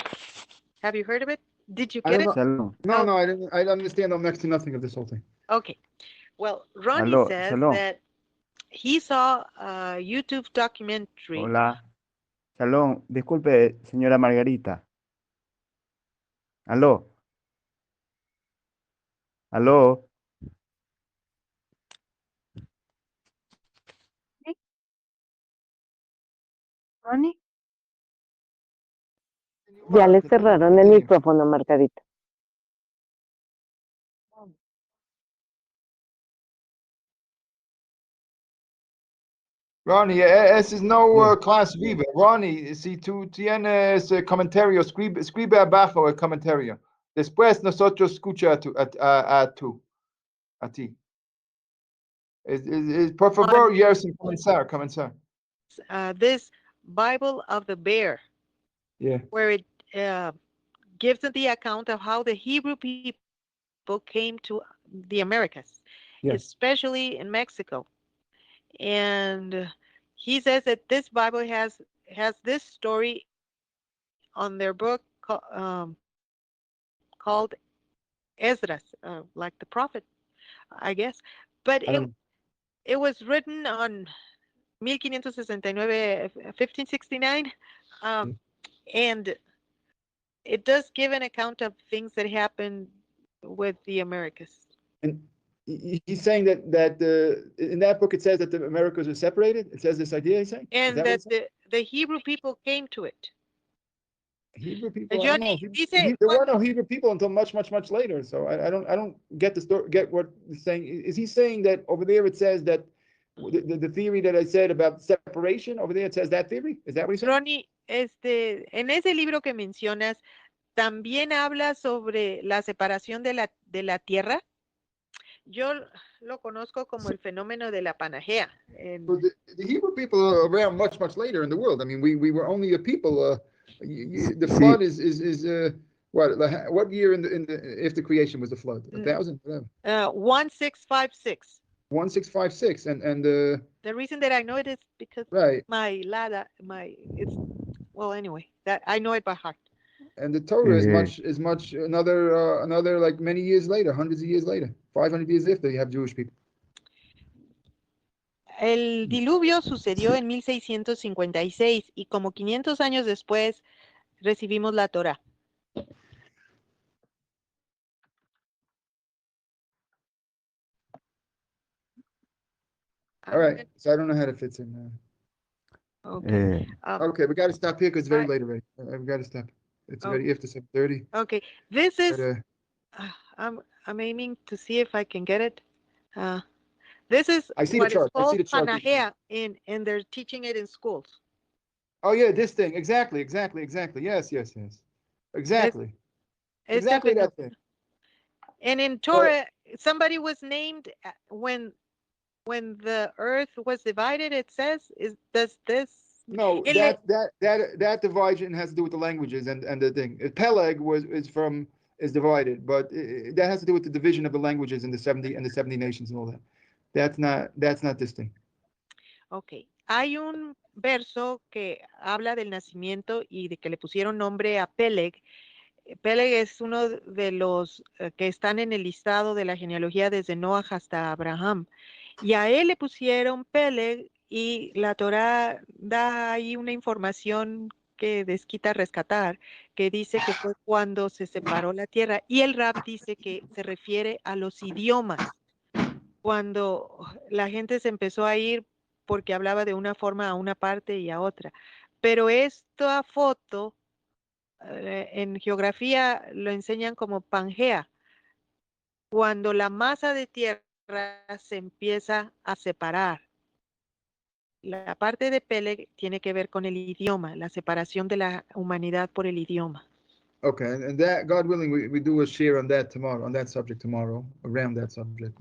Have you heard of it? Did you get it? No, I didn't. I understand next to nothing of this whole thing. Okay. Well, Ronnie says that he saw a YouTube documentary. Hola. Shalom. Disculpe, señora Margarita. Aló. Aló. Ronnie. Ya le cerraron el micrófono, Margarita. Ronnie, ese es no clase viva. Ronnie, si tú tienes comentario, escribe abajo el comentario. Después nosotros escucha a ti. Por favor, Yerson, comenzar. This Bible of the Bear, where it gives the account of how the Hebrew people came to the Americas, especially in Mexico. And he says that this Bible has this story on their book called Esdras, like the prophet, I guess. But it was written on 1569, and it does give an account of things that happened with the Americas. And he's saying that in that book it says that the Americas are separated. It says this idea. He's saying, and that the Hebrew people came to it. Hebrew people. John, there were no Hebrew people until much later. So I don't get the story. Get what he's saying. Is he saying that over there it says that the theory that I said about separation over there, it says that theory? Is that what he said? Ronnie, en ese libro que mencionas, también habla sobre la separación de la tierra. Yo lo conozco como el fenómeno de la Panagea. So the Hebrew people are around much, much later in the world. I mean, we were only a people. The flood is what year if the creation was the flood? 1,000? 1656. 1656, and the reason that I know it is because right. Anyway, that I know it by heart. And the Torah is much another like many years later, hundreds of years later, 500 years after you have Jewish people. El diluvio sucedió en 1656 y como 500 años después recibimos la Torah. All right, so I don't know how to fit in there. Okay. Okay, we got to stop here because it's very late already. We got to stop. It's already after 7:30. Okay, this is. I'm aiming to see if I can get it. This is I see what the chart. is called I see the chart. Panagea, and they're teaching it in schools. Oh yeah, this thing exactly. Yes. Exactly. Exactly that thing. And in Torah, somebody was named when the earth was divided. It says, does this? No, that division has to do with the languages and the thing. Peleg is divided, but that has to do with the division of the languages in the 70 nations and all that. That's not this thing. Okay. Hay un verso que habla del nacimiento y de que le pusieron nombre a Peleg. Peleg es uno de los que están en el listado de la genealogía desde Noah hasta Abraham. Y a él le pusieron Peleg y la Torá da ahí una información que desquita rescatar, que dice que fue cuando se separó la tierra. Y el Rab dice que se refiere a los idiomas. Cuando la gente se empezó a ir porque hablaba de una forma a una parte y a otra. Pero esta foto en geografía lo enseñan como Pangea, cuando la masa de tierra se empieza a separar. La parte de Peleg tiene que ver con el idioma, la separación de la humanidad por el idioma. Okay, and that, God willing, we do a share on that tomorrow, on that subject tomorrow, around that subject.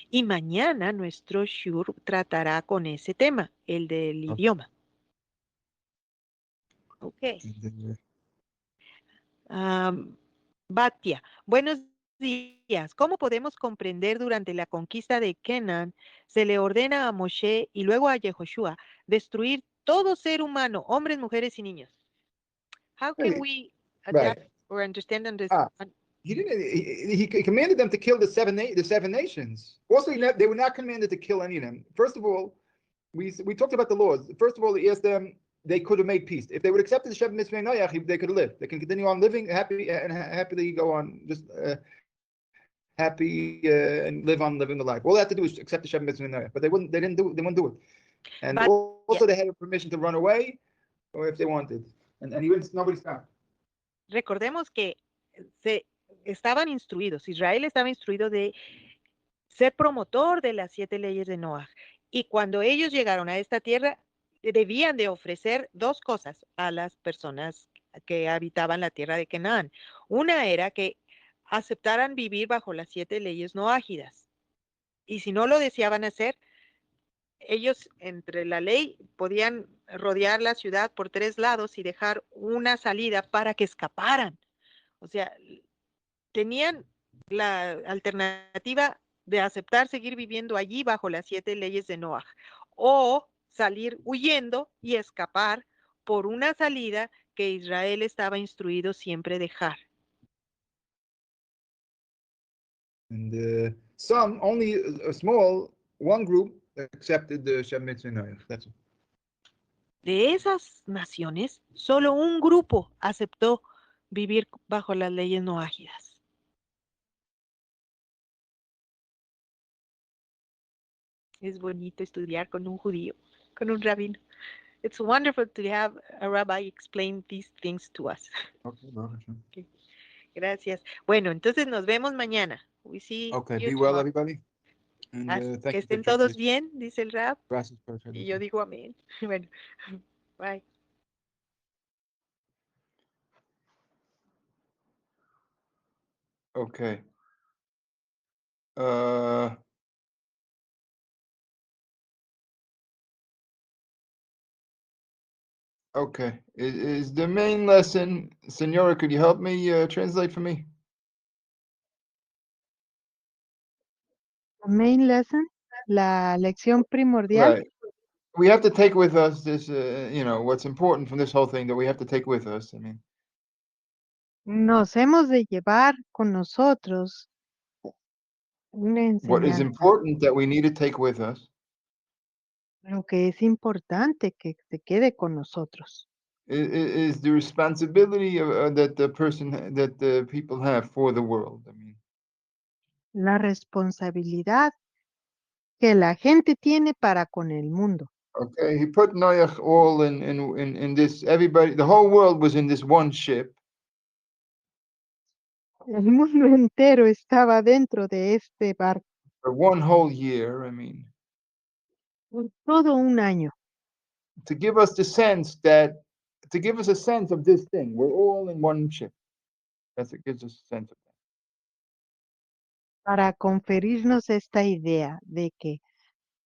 Y mañana nuestro Shur tratará con ese tema, el del idioma. Okay. Batia, buenos días. ¿Cómo podemos comprender durante la conquista de Canaán se le ordena a Moshe y luego a Yehoshua destruir todo ser humano, hombres, mujeres y niños? How can we adapt or understand this? He didn't. He commanded them to kill the seven nations. Also, they were not commanded to kill any of them. First of all, we talked about the laws. First of all, he asked them. They could have made peace if they would accept the Sheva Mitzvah Noach. They could have lived. They can continue on living happily go on just happy and live on living the life. All they have to do is accept the Sheva Mitzvah Noach. But they wouldn't do it. And also they had permission to run away, or if they wanted. And nobody stopped. Recordemos que estaban instruidos. Israel estaba instruido de ser promotor de las 7 leyes de Noaj. Y cuando ellos llegaron a esta tierra, debían de ofrecer dos cosas a las personas que habitaban la tierra de Canaán. Una era que aceptaran vivir bajo las 7 leyes noágidas. Y si no lo deseaban hacer, ellos entre la ley podían rodear la ciudad por 3 lados y dejar una salida para que escaparan. O sea, tenían la alternativa de aceptar seguir viviendo allí bajo las 7 leyes de Noaj o salir huyendo y escapar por una salida que Israel estaba instruido siempre dejar. And some, only a small, one group accepted the Sheva Mitzvah Noach. That's all. De esas naciones, solo un grupo aceptó vivir bajo las leyes noágidas. Es bonito estudiar con un judío, con un rabino. It's wonderful to have a rabbi explain these things to us. Okay. Gracias. Bueno, entonces nos vemos mañana. We see Okay, you be well, tomorrow. everybody. And Que thank you for estén todos translation. bien, dice el Rab, Gracias por y yo traducción. digo amén. Bueno, bye. Okay. Okay. Is the main lesson, Senora, could you help me translate for me? The main lesson, la lección primordial. Right. We have to take with us this, what's important from this whole thing that we have to take with us. I mean, Nos hemos de llevar con nosotros una what is enseñanza, important that we need to take with us lo que es importante que se quede con nosotros. is the responsibility that the people have for the world. I mean, La responsabilidad que la gente tiene para con el mundo. okay, he put Noach all in this. Everybody, the whole world was in this one ship. El mundo entero estaba dentro de este barco For one whole year. I mean, por todo un año to give us the sense that, to give us a sense of this thing, we're all in one ship. That's it gives us a sense of that. para conferirnos esta idea de que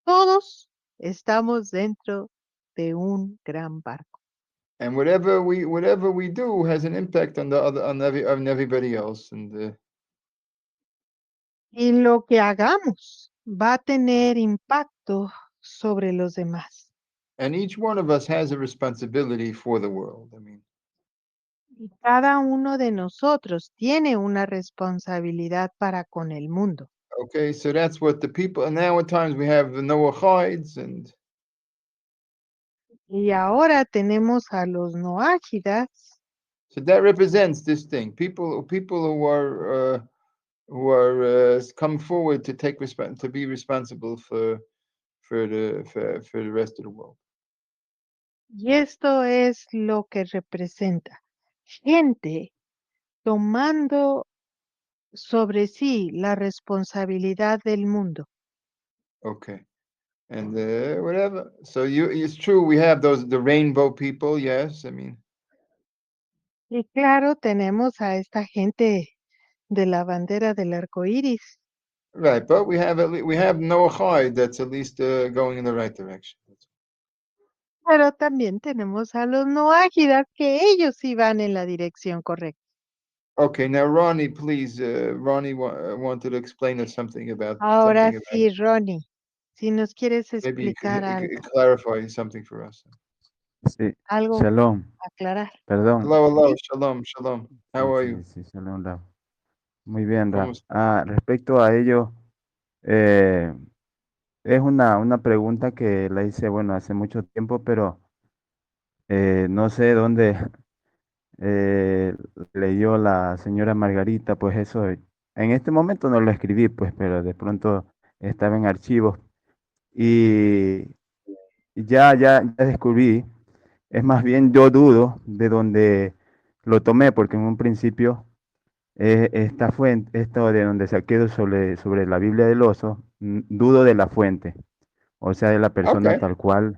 todos estamos dentro de un gran barco. And whatever we do has an impact on the other on everybody else. And Y lo que hagamos va a tener impacto sobre los demás. and each one of us has a responsibility for the world. I mean, Y cada uno de nosotros tiene una responsabilidad para con el mundo. okay, so that's what the people. And now at times we have the Noachides, and Y ahora tenemos a los noágidas, so that represents this thing. People who are come forward to take to be responsible for the rest of the world. y esto es lo que representa. Gente tomando sobre sí la responsabilidad del mundo. Okay. And whatever. So it's true. We have the rainbow people. Yes, I mean, Y claro, tenemos a esta gente de la bandera del arco iris, right. But we have we have Noachide that's at least going in the right direction. pero también tenemos a los noágidas que ellos sí van en la dirección correcta. Okay. Now, Ronnie, please. Ronnie wanted to explain us something about Ahora something about. sí, Ronnie, si nos quieres Maybe explicar you algo, could clarify something for us. Sí, algo shalom, aclarar. perdón. Hello. Shalom. Shalom. How are you? Sí, shalom, Rab. Muy bien, Rab. ¿Cómo Respecto a ello, eh, es una pregunta que la hice, bueno, hace mucho tiempo, pero no sé dónde leyó la señora Margarita, pues eso, en este momento no lo escribí, pues, pero de pronto estaba en archivos y ya descubrí, es más bien yo dudo de dónde lo tomé, porque en un principio esta fuente, esto de donde saqué sobre la Biblia del oso, dudo de la fuente, o sea, de la persona Okay. tal cual.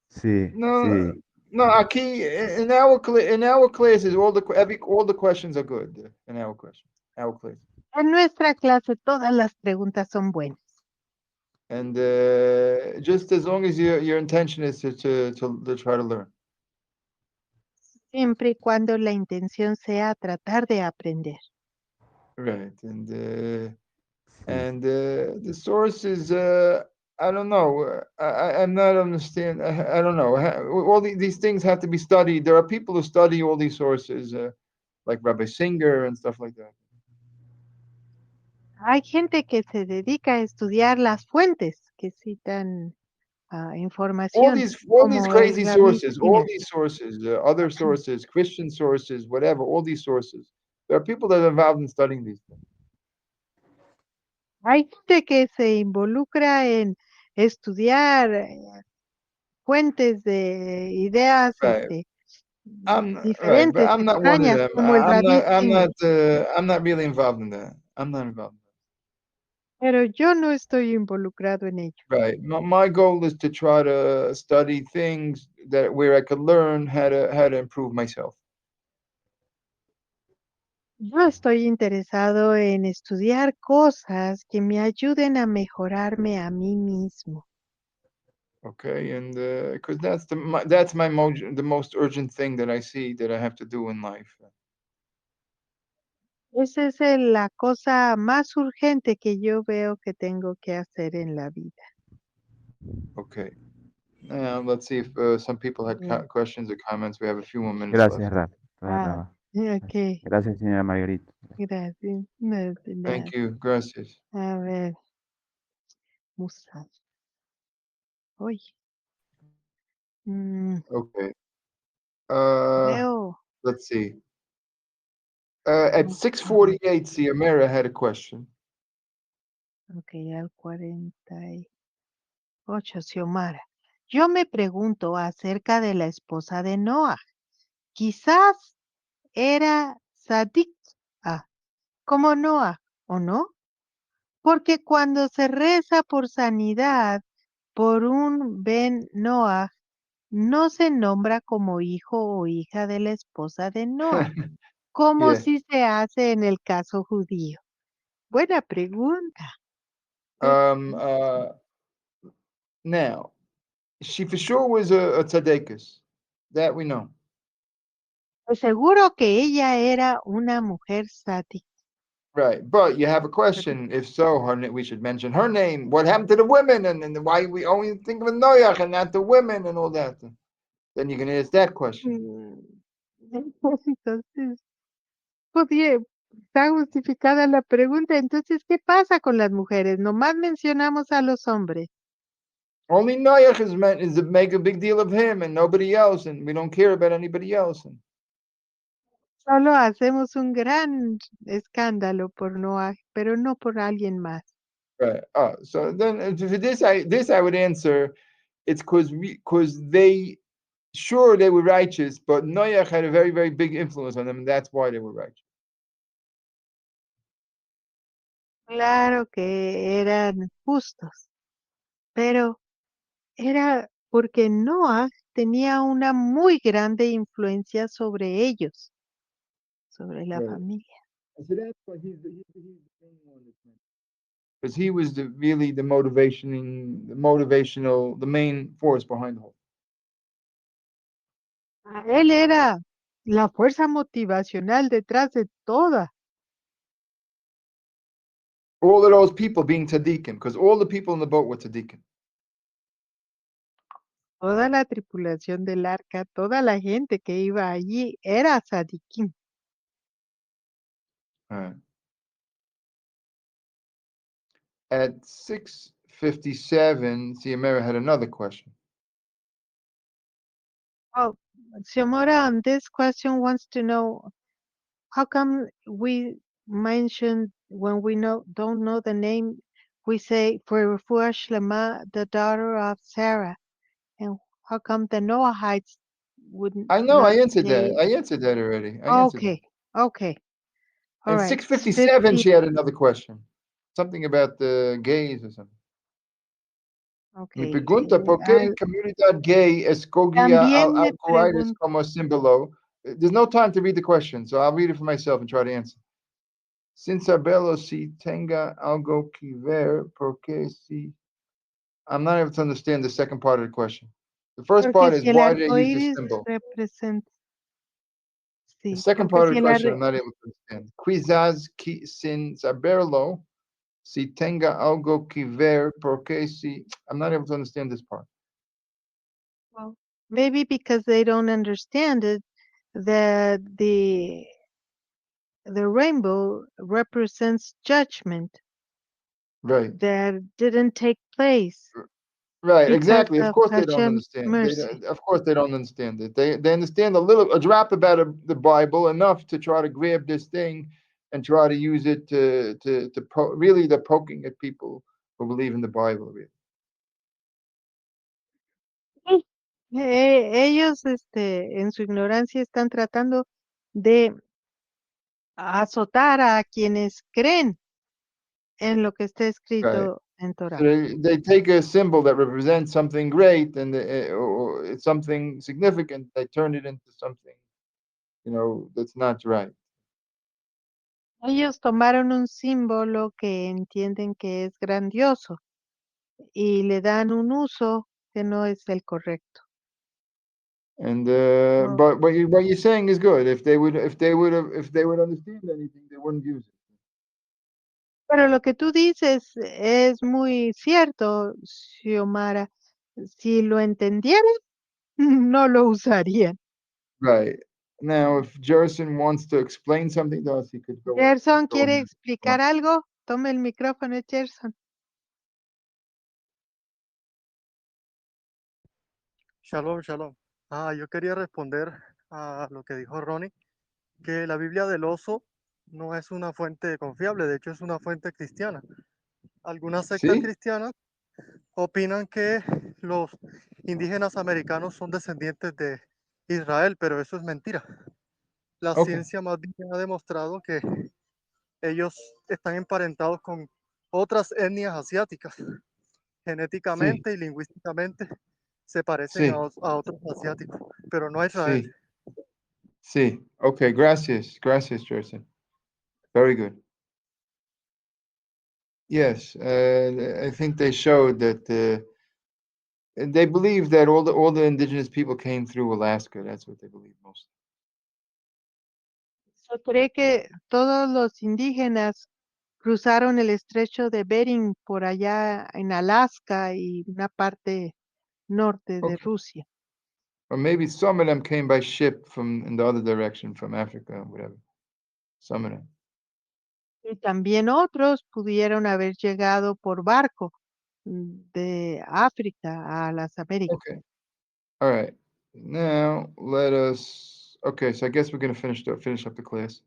Sí, No, sí. no. Aquí in our classes, all the questions are good in our questions. Our classes. En nuestra clase todas las preguntas son buenas, And just as long as your intention is to try to learn. siempre y cuando la intención sea tratar de aprender. Right. Sí. And the source is I don't know. I'm not understand. I don't know. All these things have to be studied. There are people who study all these sources, like Rabbi Singer and stuff like that. Hay gente que se dedica a estudiar las fuentes que citan información, All these como el crazy rabí sources, all Schneider. these sources, other sources, Christian sources, whatever. All these sources. There are people that are involved in studying these things. Hay gente que se involucra en estudiar fuentes de ideas Right. I'm right, but diferentes, I'm not one of extrañas, them. como el rabí Schneider. I'm not really involved in that. I'm not involved. Pero yo no estoy involucrado en ello. Right. My goal is to try to study things that where I could learn how to improve myself. Yo estoy interesado en estudiar cosas que me ayuden a mejorarme a mí mismo. Okay, and because that's the most urgent thing that I see that I have to do in life. Esa es la cosa más urgente que yo veo que tengo que hacer en la vida. Okay. Now let's see if some people had Bien. questions or comments. We have a few more minutes Gracias, left. Ah, ok. Gracias, señora Margarita. Gracias. No es de nada. Thank you. Gracias. A ver. Musa. Oye. Okay. Creo. Let's see. At 6:48, Ciamera had a question. Ok, al 48. Xiomara. Yo me pregunto acerca de la esposa de Noah. Quizás era Sadik, como Noah, ¿o no? Porque cuando se reza por sanidad por un Ben Noah, no se nombra como hijo o hija de la esposa de Noah, como Yeah. si se hace en el caso judío. Buena pregunta. Now, she for sure was a tzaddikus. That we know. Pues seguro que ella era una mujer sádica. Right. But you have a question. If so, we should mention her name. What happened to the women? And why we only think of Noach and not the women and all that? Then you can ask that question. Entonces, está justificada la pregunta. Entonces, ¿qué pasa con las mujeres? Nomás mencionamos a los hombres. Only Noach is meant is to make a big deal of him and nobody else, and we don't care about anybody else. Solo hacemos un gran escándalo por Noah, pero no por alguien más. Right. So then for this I would answer, it's because they sure they were righteous, but Noach had a very very big influence on them, and that's why they were righteous. Claro que eran justos, pero era porque Noah tenía una muy grande influencia sobre ellos, sobre la Right. familia. So that's why he's the main one that's mentioned. Because he was really the motivational, the main force behind the whole. Él era la fuerza motivacional detrás de toda. All of those people being tzaddikim, because all the people in the boat were tzaddikim. Toda la tripulación del arca, toda la gente que iba allí era sadiquín. Right. At 6:57, Ciamera had another question. Oh, Xiomara, on this question wants to know how come we mentioned when we don't know the name, we say for Refuah Shlema, the daughter of Sarah, and how come the Noahites wouldn't? I know, I answered say? that. I answered that already. I answered Okay, okay, all At right. 6:57, she had another question. Something about the gays or something. Mi Okay. pregunta, ¿por qué comunidad gay escogía También me arcoíris como símbolo? There's no time to read the question, so I'll read it for myself and try to answer. Sin saberlo si tenga algo que ver, porque si... I'm not able to understand the second part of the question. The first part is si el why they use this arcoíris symbol. representa, The sí, second porque part of si the el question, I'm not able to understand. Quizás sin saberlo si tenga algo que ver, porque si... I'm not able to understand this part. well, maybe because they don't understand it, that the rainbow represents judgment Right. that didn't take place Right, because exactly. Of of course they don't Hashem's understand. mercy. Of course they don't understand it. They understand a drop about the Bible enough to try to grab this thing and try to use it really they're poking at people who believe in the Bible. Really. Ellos, en su ignorancia, están tratando de azotar a quienes creen en lo que está Right. escrito en So Torah. they take a symbol that represents something great and or it's something significant. They turn it into something, that's not right. Ellos tomaron un símbolo que entienden que es grandioso y le dan un uso que no es el correcto. And No. but what you're saying is good. If they would understand anything, they wouldn't use it. Pero lo que tú dices es muy cierto, Xiomara. Si lo entendieran, no lo usarían. Right. Now, if Jerson wants to explain something to us, he could go Gerson, go ¿quiere ahead. explicar algo? Tome el micrófono, Gerson. Shalom, shalom. Yo quería responder a lo que dijo Ronnie, que la Biblia del oso no es una fuente confiable, de hecho es una fuente cristiana. Algunas sectas See? cristianas opinan que los indígenas americanos son descendientes de Israel, pero eso es mentira. La Okay. ciencia más bien ha demostrado que ellos están emparentados con otras etnias asiáticas. Sí. Genéticamente y lingüísticamente se parecen Sí. a otros asiáticos, pero no a Israel. Sí. Sí. Okay. Gracias. Gracias, Jerson. Very good. Yes, I think they showed that they believe that all the indigenous people came through Alaska. That's what they believe most. Se cree que todos los indígenas cruzaron el estrecho de Bering por allá en Alaska y una parte norte de Okay. Rusia. Or maybe some of them came by ship from in the other direction, from Africa, or whatever. Some of them. Y también otros pudieron haber llegado por barco de África a las Américas. Okay. All right. Now let us. Okay, so I guess we're gonna finish up the class.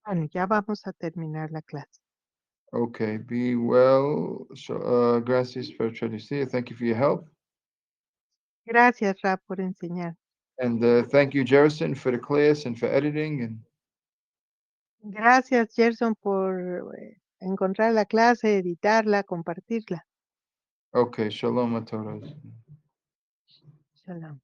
Bueno, ya vamos a terminar la clase. Okay. Be well. Gracias por traducir. Thank you for your help. Gracias, Ra, por enseñar. And thank you, Jerison, for the class and for editing. And Gracias, Gerson, por encontrar la clase, editarla, compartirla. okay, shalom a todos. Shalom.